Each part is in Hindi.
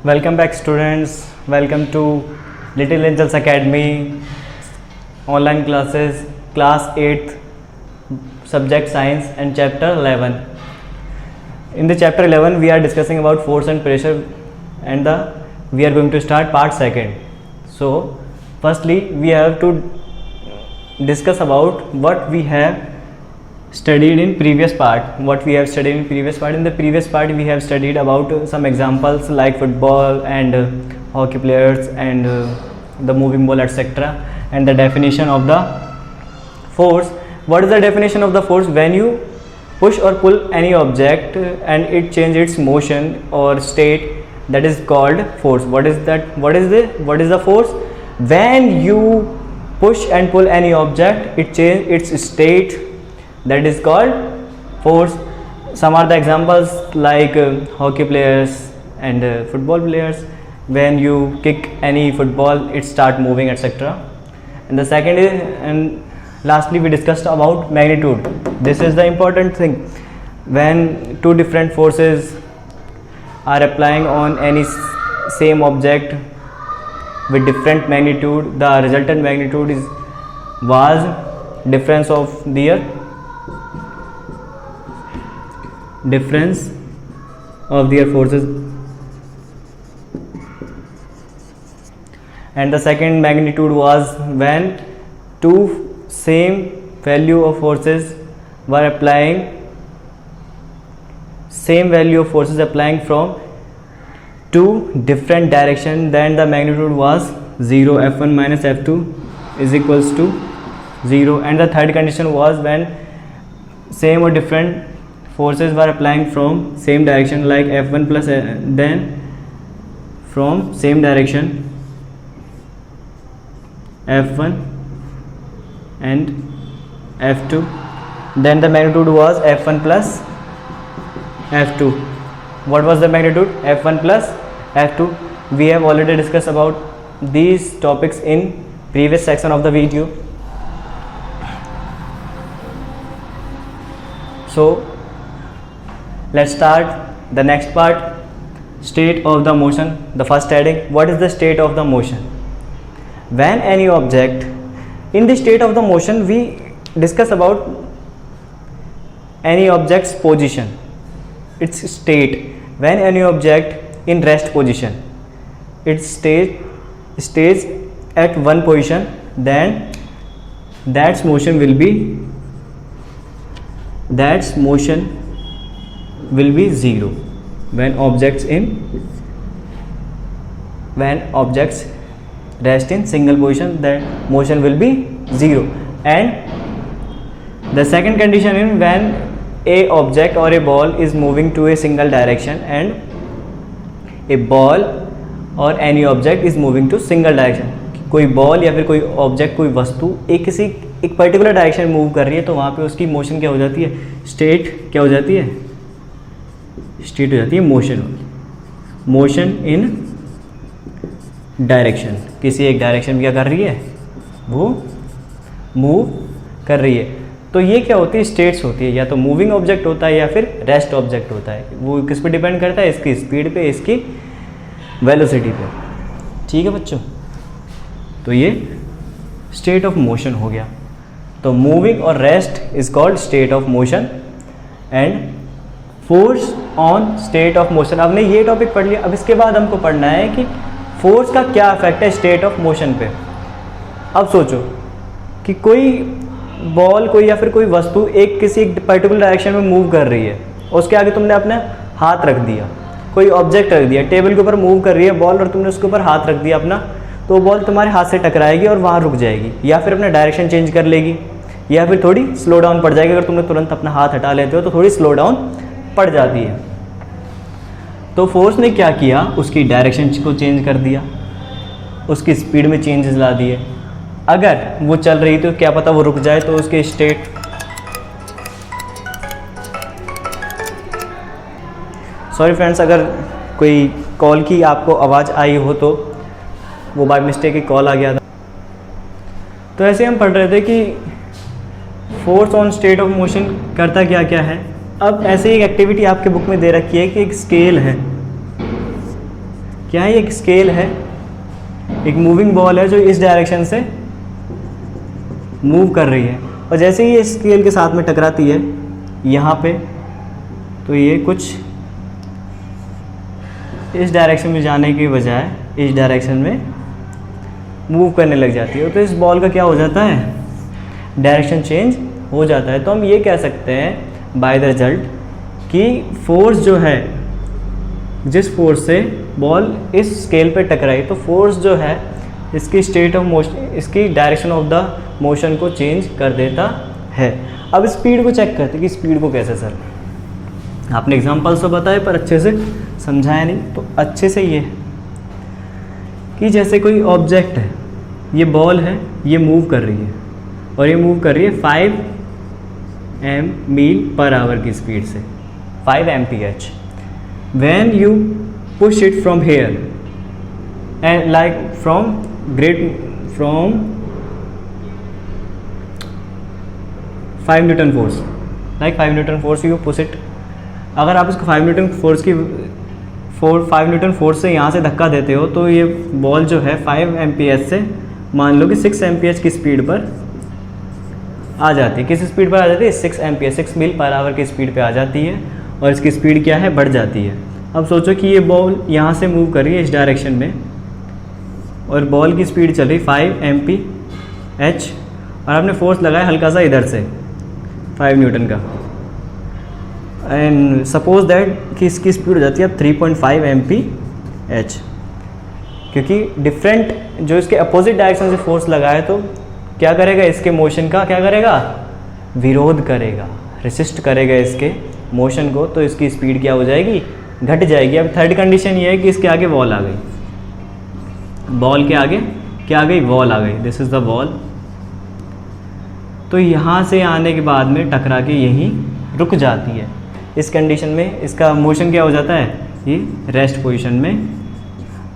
Welcome back, students. Welcome to Little Angels Academy online classes, class 8th, subject science, and chapter 11. In the chapter 11, we are discussing about force and pressure, and we are going to start part 2nd. So, firstly, we have to discuss about what we have studied in previous part. In the previous part we have studied about some examples like football and hockey players and the moving ball, etc., and the definition of the force. What is the definition of the force? When you push or pull any object and it changes its motion or state, that is called force. What is the force? When you push and pull any object, it changes its state, that is called force. Some are the examples like hockey players and football players. When you kick any football, it start moving, etc. And the second is, and lastly we discussed about magnitude. This is the important thing. When two different forces are applying on any same object with different magnitude, the resultant magnitude was difference of their forces, and the second magnitude was when two same value of forces were applying from two different direction, then the magnitude was 0. F1 minus F2 is equals to 0. And the third condition was when same or different forces were applying from same direction, like F1 plus then from same direction F1 and F2, then the magnitude was F1 plus F2. What was the magnitude? F1 plus F2. We have already discussed about these topics in previous section of the video. So let's start the next part, state of the motion. The first heading, what is the state of the motion? When any object, in the state of the motion we discuss about any object's position, its state. When any object in rest position, its state stays at one position, then that motion will be 0. When objects rest in single position, then motion will be 0. And the second condition is when a object or a ball is moving to a single direction, and a ball or any object is moving to single direction. कोई बॉल या फिर कोई ऑब्जेक्ट, कोई वस्तु एक पर्टिकुलर डायरेक्शन मूव कर रही है, तो वहाँ पे उसकी मोशन क्या हो जाती है? स्टेट क्या हो जाती है? स्टेट हो जाती है मोशन इन डायरेक्शन. किसी एक डायरेक्शन में क्या कर रही है? वो मूव कर रही है. तो ये क्या होती है? स्टेट्स होती है. या तो मूविंग ऑब्जेक्ट होता है या फिर रेस्ट ऑब्जेक्ट होता है. वो किस पे डिपेंड करता है? इसकी स्पीड पे, इसकी वेलोसिटी पे. ठीक है बच्चों, तो ये स्टेट ऑफ मोशन हो गया. तो मूविंग और rest is called state of motion, and force on state of motion. हमने ये टॉपिक पढ़ लिया. अब इसके बाद हमको पढ़ना है कि फोर्स का क्या इफेक्ट है स्टेट ऑफ मोशन पे. अब सोचो कि कोई बॉल, कोई या फिर कोई वस्तु किसी पर्टिकुलर डायरेक्शन में मूव कर रही है, उसके आगे तुमने अपना हाथ रख दिया, कोई ऑब्जेक्ट रख दिया, टेबल के ऊपर मूव कर रही है बॉल, और तुमने उसके ऊपर हाथ रख दिया अपना, तो बॉल तुम्हारे हाथ से टकराएगी और वहाँ रुक जाएगी, या फिर अपना डायरेक्शन चेंज कर लेगी, या फिर थोड़ी स्लो डाउन पड़ जाएगी. अगर तुमने तुरंत अपना हाथ हटा लेते हो तो थोड़ी स्लो डाउन पड़ जाती है. तो फोर्स ने क्या किया? उसकी डायरेक्शन को चेंज कर दिया, उसकी स्पीड में चेंजेस ला दिए. अगर वो चल रही तो क्या पता वो रुक जाए, तो उसके स्टेट, सॉरी फ्रेंड्स अगर कोई कॉल की आपको आवाज़ आई हो तो वो बाय मिस्टेक एक कॉल आ गया था. तो ऐसे हम पढ़ रहे थे कि force on state of motion करता क्या क्या है. अब ऐसे एक एक्टिविटी आपके बुक में दे रखी है कि एक स्केल है, क्या है, एक स्केल है, एक मूविंग बॉल है जो इस डायरेक्शन से मूव कर रही है, और जैसे ही ये स्केल के साथ में टकराती है यहाँ पे, तो ये कुछ इस डायरेक्शन में जाने की बजाय इस डायरेक्शन में मूव करने लग जाती है। तो इस बॉल का क्या हो जाता है, डायरेक्शन चेंज हो जाता है। तो हम ये कह सकते हैं बाय द रिजल्ट कि फोर्स जो है, जिस फोर्स से बॉल इस स्केल पे टकराई, तो फोर्स जो है इसकी स्टेट ऑफ मोशन, इसकी डायरेक्शन ऑफ द मोशन को चेंज कर देता है। अब स्पीड को चेक करते कि स्पीड को कैसे, सर आपने एग्जांपल्स तो बताए पर अच्छे से समझाया नहीं। तो अच्छे से ये कि जैसे कोई ऑब्जेक्ट है, ये बॉल है, ये मूव कर रही है, और ये मूव कर रही है 5 मील पर आवर की स्पीड से, 5 mph। when you push it from here and like from 5 Newton force, like 5 Newton force you push it, अगर आप इसको 5 न्यूटन फोर्स की 5 न्यूटन फोर्स से यहाँ से धक्का देते हो, तो ये बॉल जो है 5 mph से मान लो कि 6 mph की स्पीड पर आ जाती है। किस स्पीड पर आ जाती है, 6 mph, 6 मील पर आवर की स्पीड पे आ जाती है, और इसकी स्पीड क्या है, बढ़ जाती है। अब सोचो कि ये बॉल यहाँ से मूव कर रही है इस डायरेक्शन में, और बॉल की स्पीड चल रही 5 mph, और आपने फोर्स लगाया हल्का सा इधर से 5 न्यूटन का, एंड सपोज दैट कि इसकी स्पीड हो जाती है अब 3.5 mph, क्योंकि डिफरेंट जो इसके अपोजिट डायरेक्शन से फोर्स लगाए, तो क्या करेगा, इसके मोशन का क्या करेगा, विरोध करेगा, रेसिस्ट करेगा इसके मोशन को, तो इसकी स्पीड क्या हो जाएगी, घट जाएगी। अब थर्ड कंडीशन ये है कि इसके आगे वॉल आ गई, बॉल के आगे क्या आ गई, वॉल आ गई, दिस इज़ द वॉल। तो यहाँ से आने के बाद में टकरा के यहीं रुक जाती है। इस कंडीशन में इसका मोशन क्या हो जाता है, ये रेस्ट पोजीशन में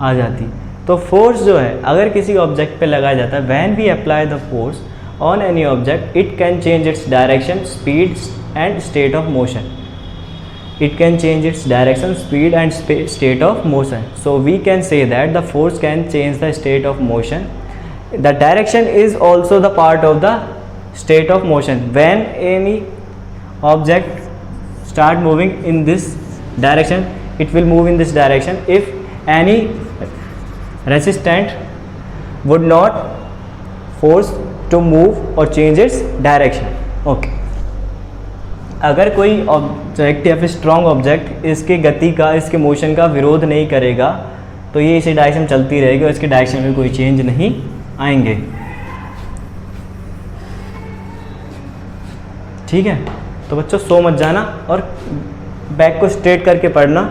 आ जाती है। तो फोर्स जो है अगर किसी ऑब्जेक्ट पे लगाया जाता है, when we apply the force on any object, it can change its direction, speed and state of motion. It can change its direction, speed and state of motion. So we can say that the force can change the state of motion. The direction is also the part of the state of motion. When any object start moving in this direction, it will move in this direction. If any resistant would not force to move or change its direction. Okay. अगर कोई ऑब्जेक्ट या फिर स्ट्रॉन्ग ऑब्जेक्ट इसके गति का, इसके मोशन का विरोध नहीं करेगा, तो ये इसी डायरेक्शन चलती रहेगी और इसके डायरेक्शन में कोई चेंज नहीं आएंगे। ठीक है, तो बच्चों सो मत जाना और बैक को स्ट्रेट करके पढ़ना,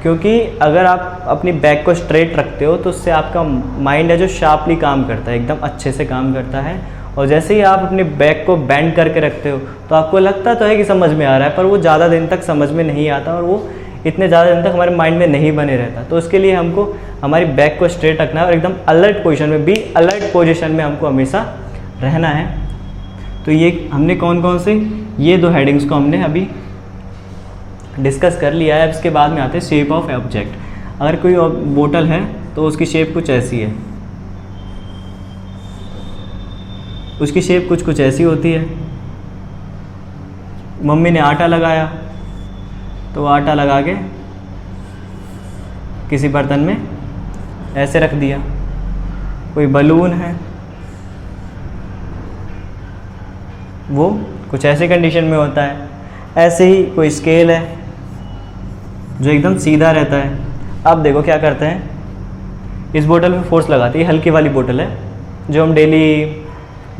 क्योंकि अगर आप अपनी बैक को स्ट्रेट रखते हो तो उससे आपका माइंड है जो शार्पली काम करता है, एकदम अच्छे से काम करता है। और जैसे ही आप अपने बैक को बेंड करके रखते हो तो आपको लगता तो है कि समझ में आ रहा है, पर वो ज़्यादा दिन तक समझ में नहीं आता और वो इतने ज़्यादा दिन तक हमारे माइंड में नहीं बने रहता। तो उसके लिए हमको हमारी बैक को स्ट्रेट रखना है और एकदम अलर्ट पोजीशन में, बी अलर्ट पोजीशन में हमको हमेशा रहना है। तो ये हमने कौन कौन से ये दो हेडिंग्स को हमने अभी डिस्कस कर लिया है। अब इसके बाद में आते हैं शेप ऑफ ऑब्जेक्ट। अगर कोई बोतल है तो उसकी शेप कुछ ऐसी है, उसकी शेप कुछ ऐसी होती है। मम्मी ने आटा लगाया तो आटा लगा के किसी बर्तन में ऐसे रख दिया। कोई बलून है वो कुछ ऐसे कंडीशन में होता है। ऐसे ही कोई स्केल है जो एकदम सीधा रहता है। अब देखो क्या करते हैं, इस बोतल में फोर्स लगाते हैं, हल्की वाली बोतल है जो हम डेली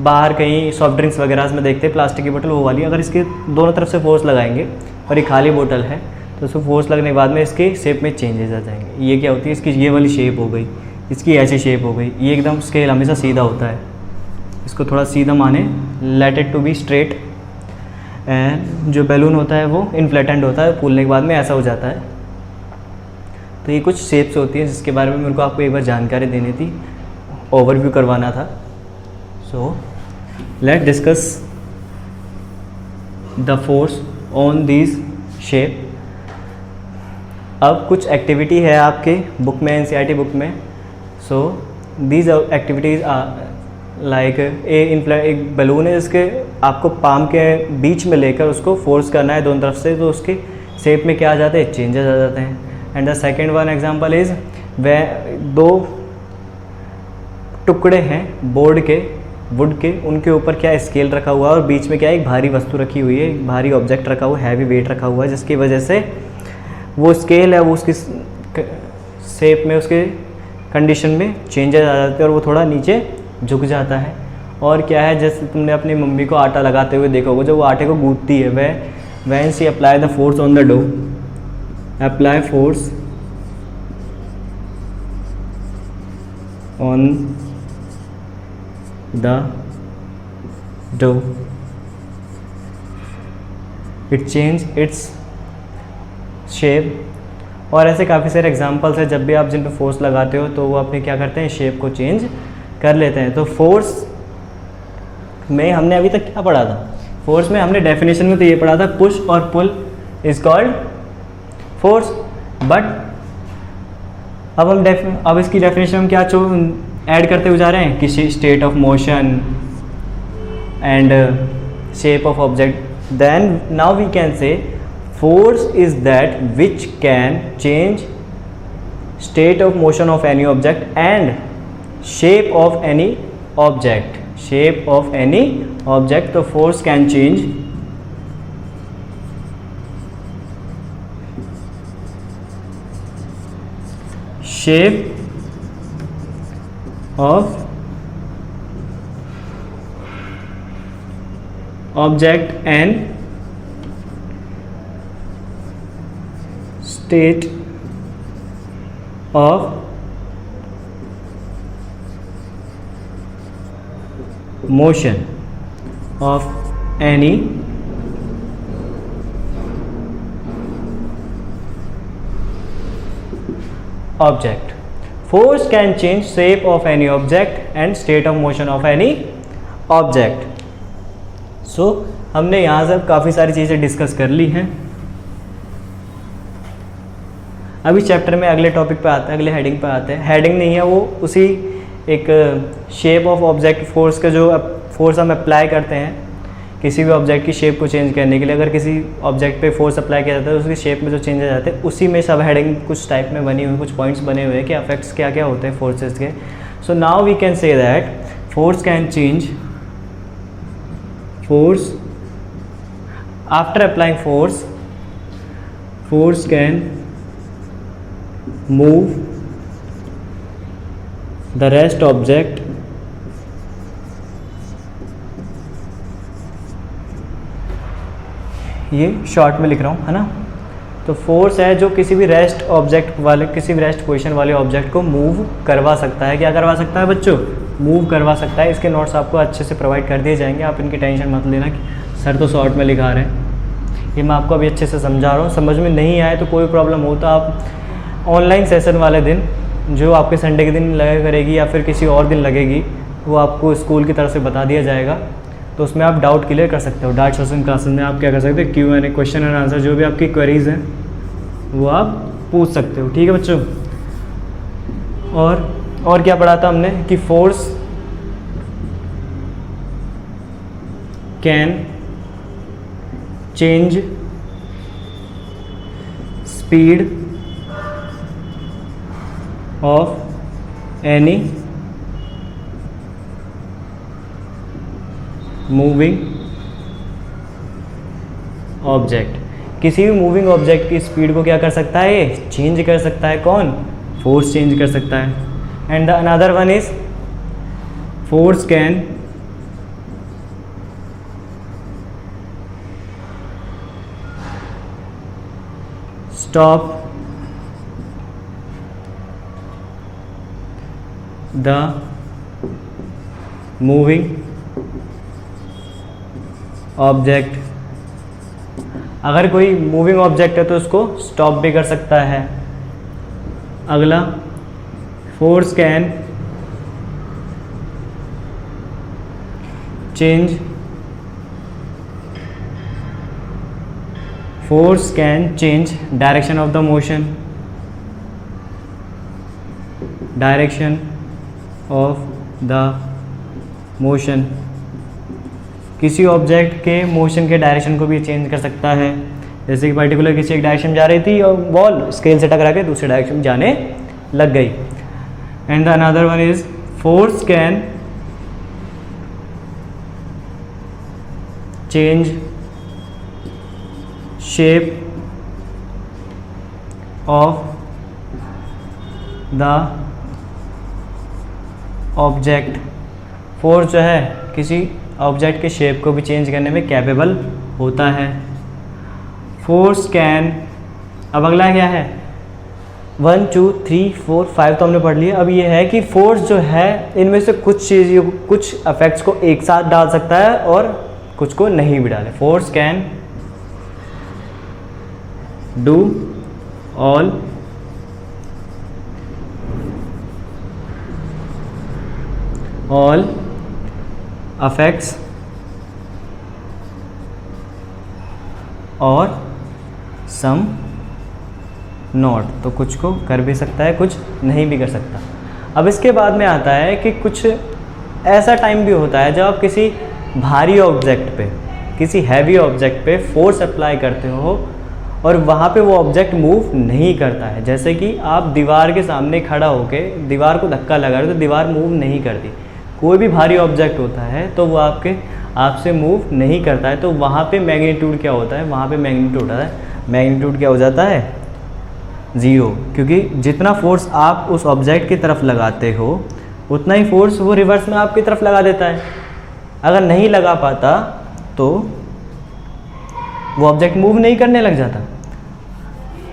बाहर कहीं सॉफ्ट ड्रिंक्स वगैरह में देखते हैं, प्लास्टिक की बोतल वो वाली। अगर इसके दोनों तरफ से फोर्स लगाएंगे और ये खाली बोतल है तो उसको फोर्स लगने के बाद में इसके शेप में चेंजेस आ जाएंगे। ये क्या होती है, इसकी ये वाली शेप हो गई, इसकी ऐसी शेप हो गई। ये एकदम स्केल हमेशा सीधा होता है, इसको थोड़ा सीधा माने, let it to be straight. And जो बैलून होता है वो इनफ्लेटेंट होता है, फूलने के बाद में ऐसा हो जाता है। तो ये कुछ शेप्स होती हैं जिसके बारे में मेरे को आपको एक बार जानकारी देनी थी, ओवरव्यू करवाना था। So let's discuss the force on these shape. अब कुछ एक्टिविटी है आपके बुक में, एनसीईआरटी बुक में. सो दीज एक्टिविटीज़ लाइक एक बलून है जिसके आपको पाम के बीच में लेकर उसको फोर्स करना है दोनों तरफ से, तो उसके शेप में क्या आ जाते हैं, चेंजेस आ जाते हैं. And the second one example is वे 2 टुकड़े हैं बोर्ड के, वुड के, उनके ऊपर क्या स्केल रखा हुआ है और बीच में क्या एक भारी वस्तु रखी हुई है, एक भारी ऑब्जेक्ट रखा हुआ है, हैवी वेट रखा हुआ है, जिसकी वजह से वो स्केल है वो उसकी शेप में, उसके कंडीशन में चेंजेस आ जाते हैं और वो थोड़ा नीचे झुक जाता है. और क्या है, जैसे तुमने अपनी मम्मी को आटा लगाते हुए देखा होगा, जब वो आटे को गूंथती है, वह when she apply the force on the dough, apply force on the dough, it change its shape. और ऐसे काफ़ी सारे एग्जांपल्स हैं, जब भी आप जिन पे फोर्स लगाते हो तो वो अपने क्या करते हैं, शेप को चेंज कर लेते हैं. तो फोर्स में हमने अभी तक क्या पढ़ा था, फोर्स में हमने डेफिनेशन में तो ये पढ़ा था, पुश और pull is called force. But अब अब इसकी डेफिनेशन हम क्या ऐड करते हुए जा रहे हैं, किसी state of motion and shape of object. Then now we can say force is that which can change state of motion of any object and shape of any object. Shape of any object. तो force can change shape of object and state of motion of any object. Force can change shape of any object and state of motion of any object. So हमने यहाँ से काफ़ी सारी चीज़ें डिस्कस कर ली हैं. अभी चैप्टर में अगले टॉपिक पे आते हैं, अगले हेडिंग पे आते हैं. हेडिंग नहीं है वो, उसी एक शेप ऑफ ऑब्जेक्ट फोर्स का जो फोर्स हम अप्लाई करते हैं किसी भी ऑब्जेक्ट की शेप को चेंज करने के लिए. अगर किसी ऑब्जेक्ट पे फोर्स अप्लाई किया जाता है तो उसकी शेप में जो चेंज आ जाते हैं, उसी में सब हेडिंग कुछ टाइप में बनी हुई, कुछ पॉइंट्स बने हुए हैं कि अफेक्ट्स क्या क्या होते हैं फोर्सेस के. So now we can say that force can change, force after applying force, force can move the rest object ये शॉर्ट में लिख रहा हूँ, है ना. तो फोर्स है जो किसी भी रेस्ट ऑब्जेक्ट वाले, किसी भी रेस्ट पोजीशन वाले ऑब्जेक्ट को मूव करवा सकता है. क्या करवा सकता है बच्चों, मूव करवा सकता है. इसके नोट्स आपको अच्छे से प्रोवाइड कर दिए जाएंगे, आप इनकी टेंशन मत लेना कि सर तो शॉर्ट में लिखा रहे हैं. ये मैं आपको अभी अच्छे से समझा रहा हूँ. समझ में नहीं आए तो कोई प्रॉब्लम हो तो आप ऑनलाइन सेशन वाले दिन, जो आपके संडे के दिन लगा करेगी या फिर किसी और दिन लगेगी, वो आपको स्कूल की तरफ से बता दिया जाएगा. तो उसमें आप डाउट क्लियर कर सकते हो. डाउट सेशन क्लासेस में आप क्या कर सकते हो, Q&A, क्वेश्चन एंड आंसर, जो भी आपकी क्वेरीज हैं वो आप पूछ सकते हो. ठीक है बच्चों. और क्या पढ़ा था हमने कि force can change speed of any moving object. किसी भी मूविंग ऑब्जेक्ट की स्पीड को क्या कर सकता है, ये चेंज कर सकता है. कौन, फोर्स चेंज कर सकता है. And the another one is force can stop the moving object. अगर कोई मूविंग ऑब्जेक्ट है तो उसको स्टॉप भी कर सकता है. अगला, force can change, force can change direction of the motion. Direction of the motion, किसी ऑब्जेक्ट के मोशन के डायरेक्शन को भी चेंज कर सकता है। जैसे कि पर्टिकुलर किसी एक डायरेक्शन में जा रही थी और बॉल स्केल से टकरा के दूसरे डायरेक्शन में जाने लग गई। And the another one is force can change shape of the object, force जो है किसी ऑब्जेक्ट के शेप को भी चेंज करने में कैपेबल होता है। फोर्स कैन, अब अगला क्या है, 1 2 3 4 5 तो हमने पढ़ लिया। अब ये है कि फोर्स जो है इनमें से कुछ चीज़, कुछ इफेक्ट्स को एक साथ डाल सकता है और कुछ को नहीं भी डाले। Force can do all affects और सम नॉट, तो कुछ को कर भी सकता है कुछ नहीं भी कर सकता। अब इसके बाद में आता है कि कुछ ऐसा टाइम भी होता है जब आप किसी भारी ऑब्जेक्ट पे, किसी हैवी ऑब्जेक्ट पे फोर्स अप्लाई करते हो और वहाँ पे वो ऑब्जेक्ट मूव नहीं करता है। जैसे कि आप दीवार के सामने खड़ा होके दीवार को धक्का लगा रहे हो तो दीवार मूव नहीं करती। कोई भी भारी ऑब्जेक्ट होता है तो वो आपसे मूव नहीं करता है, तो वहाँ पे मैग्नीट्यूड क्या होता है, वहाँ पे मैग्नीट्यूड होता है, मैग्नीट्यूड क्या हो जाता है, 0, क्योंकि जितना फोर्स आप उस ऑब्जेक्ट की तरफ लगाते हो उतना ही फोर्स वो रिवर्स में आपकी तरफ लगा देता है। अगर नहीं लगा पाता तो वो ऑब्जेक्ट मूव नहीं करने लग जाता।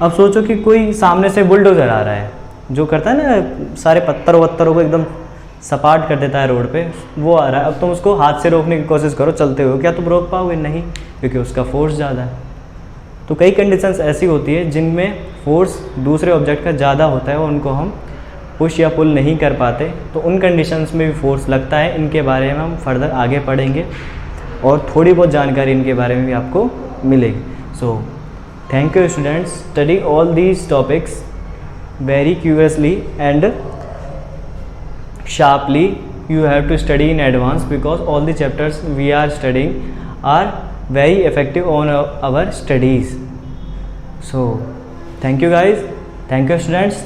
अब सोचो कि कोई सामने से बुलडोज़र आ रहा है, जो करता है ना सारे पत्थरों को एकदम सपाट कर देता है रोड पे, वो आ रहा है। अब तुम उसको हाथ से रोकने की कोशिश करो चलते हुए, क्या तुम रोक पाओगे? नहीं, क्योंकि उसका फोर्स ज़्यादा है। तो कई कंडीशंस ऐसी होती है जिनमें फोर्स दूसरे ऑब्जेक्ट का ज़्यादा होता है और उनको हम पुश या पुल नहीं कर पाते, तो उन कंडीशंस में भी फोर्स लगता है। इनके बारे में हम फर्दर आगे पढ़ेंगे और थोड़ी बहुत जानकारी इनके बारे में भी आपको मिलेगी। So thank you students, study all these topics very curiously and sharply. You have to study in advance because all the chapters we are studying are very effective on our studies. So thank you guys, thank you students.